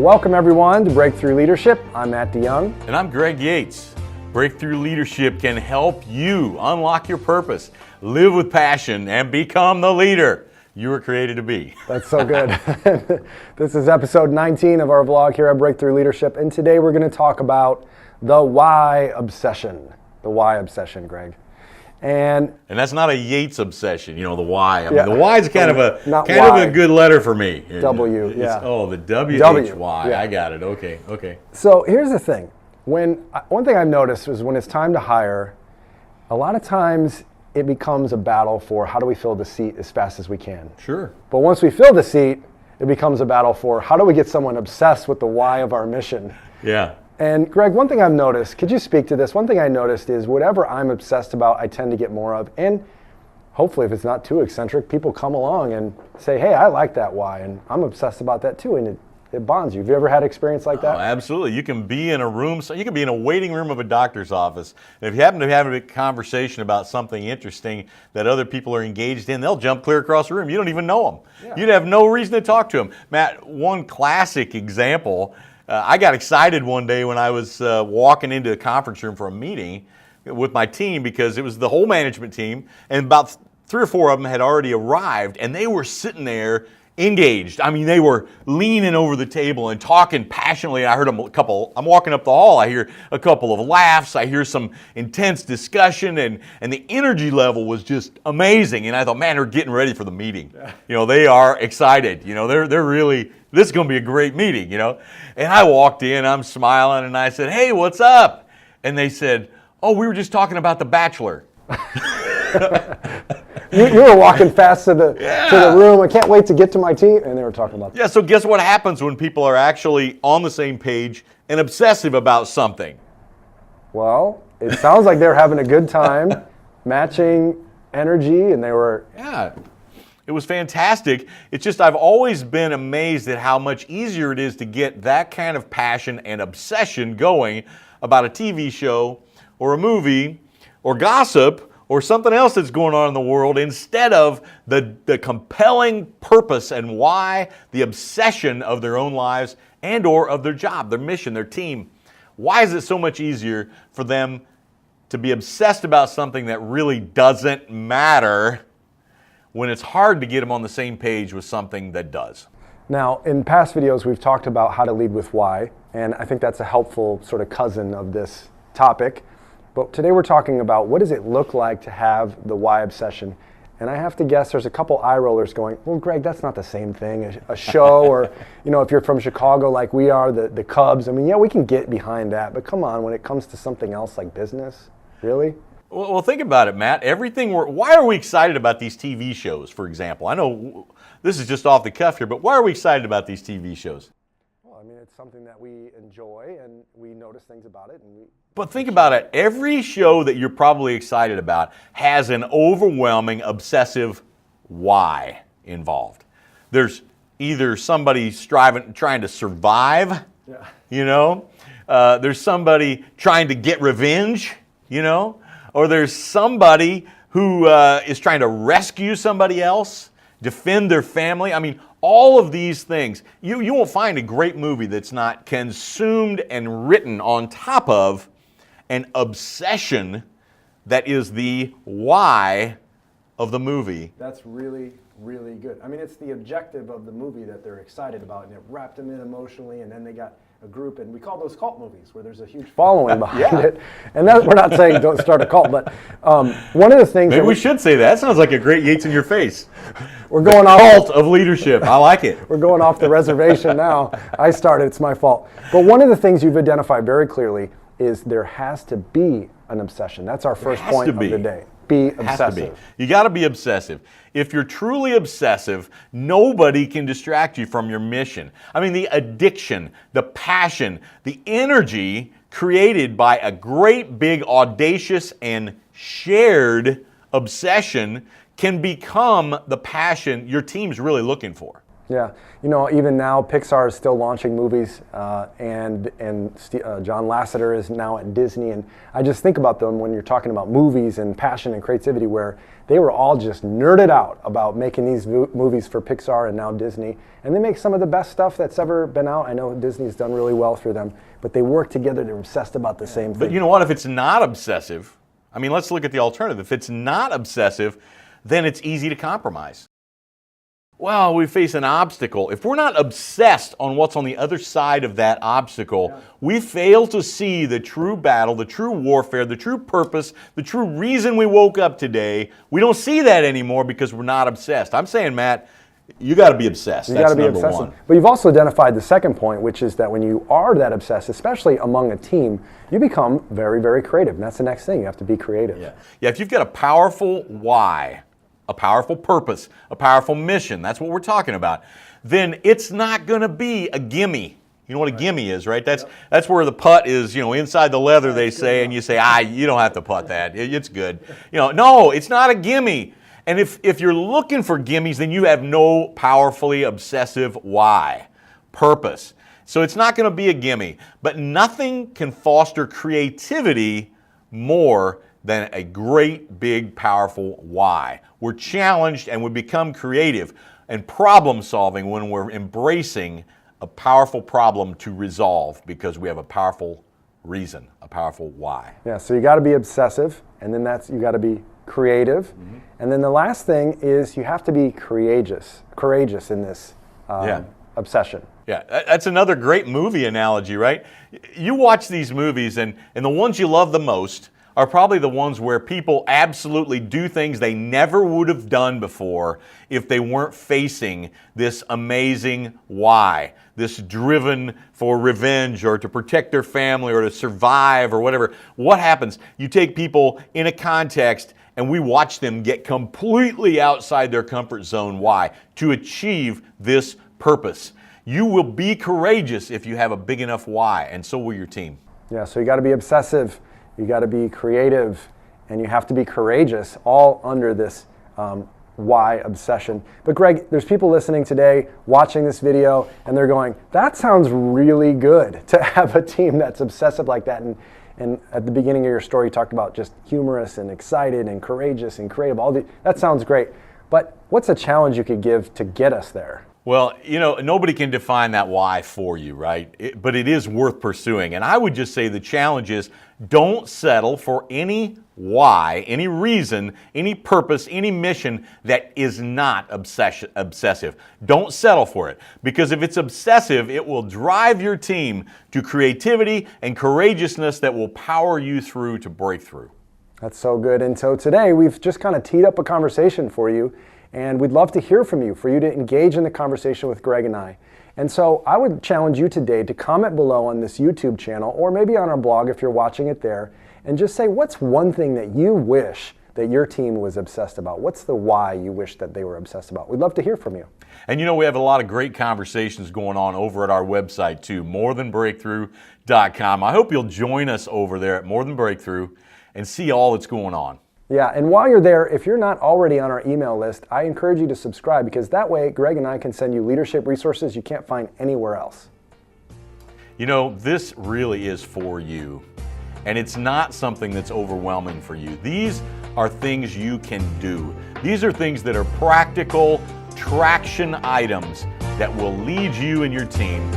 Welcome everyone to Breakthrough Leadership. I'm Matt DeYoung. And I'm Greg Yates. Breakthrough Leadership can help you unlock your purpose, live with passion, and become the leader you were created to be. That's so good. This is episode 19 of our vlog here at Breakthrough Leadership, and today we're going to talk about the why obsession. The why obsession, Greg. And that's not a Yates obsession, you know, the why. I mean, yeah. the why is kind of a good letter for me. W, yeah. Oh, the W-H-Y. Yeah. I got it. Okay. So here's the thing. One thing I've noticed is when it's time to hire, a lot of times it becomes a battle for how do we fill the seat as fast as we can. Sure. But once we fill the seat, it becomes a battle for how do we get someone obsessed with the why of our mission. Yeah. And Greg, one thing I've noticed, could you speak to this? One thing I noticed is whatever I'm obsessed about, I tend to get more of. And hopefully if it's not too eccentric, people come along and say, hey, I like that why, and I'm obsessed about that too. And it bonds you. Have you ever had experience like that? Oh, absolutely. You can be in a room, so you can be in a waiting room of a doctor's office. And if you happen to have a conversation about something interesting that other people are engaged in, they'll jump clear across the room. You don't even know them. Yeah. You'd have no reason to talk to them. Matt, one classic example, I got excited one day when I was walking into a conference room for a meeting with my team because it was the whole management team, and about 3 or 4 of them had already arrived, and they were sitting there engaged. I mean, they were leaning over the table and talking passionately. I heard I'm walking up the hall, I hear a couple of laughs, I hear some intense discussion, and the energy level was just amazing. And I thought, man, they're getting ready for the meeting. Yeah. You know, they are excited. You know, they're really, this is going to be a great meeting, you know. And I walked in, I'm smiling, and I said, hey, what's up? And they said, oh, we were just talking about The Bachelor. You were walking fast to the room. I can't wait to get to my team. And they were talking about that. Yeah, so guess what happens when people are actually on the same page and obsessive about something? Well, it sounds like they're having a good time, matching energy, and they were... Yeah, it was fantastic. It's just I've always been amazed at how much easier it is to get that kind of passion and obsession going about a TV show or a movie or gossip or something else that's going on in the world, instead of the compelling purpose and why, the obsession of their own lives and or of their job, their mission, their team. Why is it so much easier for them to be obsessed about something that really doesn't matter when it's hard to get them on the same page with something that does? Now, in past videos, we've talked about how to lead with why, and I think that's a helpful sort of cousin of this topic. But today we're talking about what does it look like to have the why obsession. And I have to guess there's a couple eye rollers going, well, Greg, that's not the same thing. A show or, you know, if you're from Chicago like we are, the Cubs, I mean, yeah, we can get behind that. But come on, when it comes to something else like business, really? Well, think about it, Matt. Why are we excited about these TV shows, for example? I know this is just off the cuff here, but why are we excited about these TV shows? Well, I mean, it's something that we enjoy and we notice things about it. But think about it. Every show that you're probably excited about has an overwhelming obsessive why involved. There's either somebody trying to survive, you know, there's somebody trying to get revenge, you know, or there's somebody who is trying to rescue somebody else, defend their family. I mean, all of these things. You won't find a great movie that's not consumed and written on top of an obsession that is the why of the movie. That's really, really good. I mean, it's the objective of the movie that they're excited about, and it wrapped them in emotionally, and then they got a group, and we call those cult movies, where there's a huge following behind it. And we're not saying don't start a cult, but one of the things... Maybe we should say that. That sounds like a great Yates in your face. We're going off... Cult of leadership. I like it. We're going off the reservation now. I started, it's my fault. But one of the things you've identified very clearly is there has to be an obsession. That's our first point of the day. Be obsessive. You got to be obsessive. If you're truly obsessive, nobody can distract you from your mission. I mean, the addiction, the passion, the energy created by a great big audacious and shared obsession can become the passion your team's really looking for. Yeah, you know, even now Pixar is still launching movies, and John Lasseter is now at Disney, and I just think about them when you're talking about movies and passion and creativity, where They were all just nerded out about making these movies for Pixar and now Disney. And they make some of the best stuff that's ever been out. I know Disney's done really well through them, but they work together. They're obsessed about the same thing. But you know what? If it's not obsessive, I mean, let's look at the alternative. If it's not obsessive, then it's easy to compromise. Well, we face an obstacle. If we're not obsessed on what's on the other side of that obstacle, we fail to see the true battle, the true warfare, the true purpose, the true reason we woke up today. We don't see that anymore because we're not obsessed. I'm saying, Matt, you got to be obsessed. You got to be obsessive. But you've also identified the second point, which is that when you are that obsessed, especially among a team, you become very, very creative. And that's the next thing. You have to be creative. Yeah, if you've got a powerful why, a powerful purpose, a powerful mission, that's what we're talking about, then it's not going to be a gimme. You know what a gimme is, right? That's where the putt is, inside the leather, they say, and you say, you don't have to putt that. It's good. No, it's not a gimme. And if you're looking for gimmies, then you have no powerfully obsessive why, purpose. So it's not going to be a gimme. But nothing can foster creativity more than a great, big, powerful why. We're challenged and we become creative and problem solving when we're embracing a powerful problem to resolve because we have a powerful reason, a powerful why. Yeah, so you got to be obsessive, and then you got to be creative. And then the last thing is you have to be courageous in this obsession. Yeah, that's another great movie analogy, right? You watch these movies and the ones you love the most are probably the ones where people absolutely do things they never would have done before if they weren't facing this amazing why, this driven for revenge or to protect their family or to survive or whatever. What happens? You take people in a context and we watch them get completely outside their comfort zone. Why? To achieve this purpose. You will be courageous if you have a big enough why, and so will your team. Yeah, so you got to be obsessive. You got to be creative, and you have to be courageous, all under this why obsession. But Greg, there's people listening today, watching this video, and they're going, that sounds really good to have a team that's obsessive like that. And at the beginning of your story, you talked about just humorous and excited and courageous and creative. That sounds great. But what's a challenge you could give to get us there? Well, nobody can define that why for you, right? But it is worth pursuing. And I would just say the challenge is don't settle for any why, any reason, any purpose, any mission that is not obsessive. Don't settle for it. Because if it's obsessive, it will drive your team to creativity and courageousness that will power you through to breakthrough. That's so good. And so today we've just kind of teed up a conversation for you. And we'd love to hear from you, for you to engage in the conversation with Greg and I. And so I would challenge you today to comment below on this YouTube channel, or maybe on our blog if you're watching it there, and just say, what's one thing that you wish that your team was obsessed about? What's the why you wish that they were obsessed about? We'd love to hear from you. And we have a lot of great conversations going on over at our website too, morethanbreakthrough.com. I hope you'll join us over there at More Than Breakthrough and see all that's going on. Yeah, and while you're there, if you're not already on our email list, I encourage you to subscribe, because that way Greg and I can send you leadership resources you can't find anywhere else. This really is for you, and it's not something that's overwhelming for you. These are things you can do. These are things that are practical traction items that will lead you and your team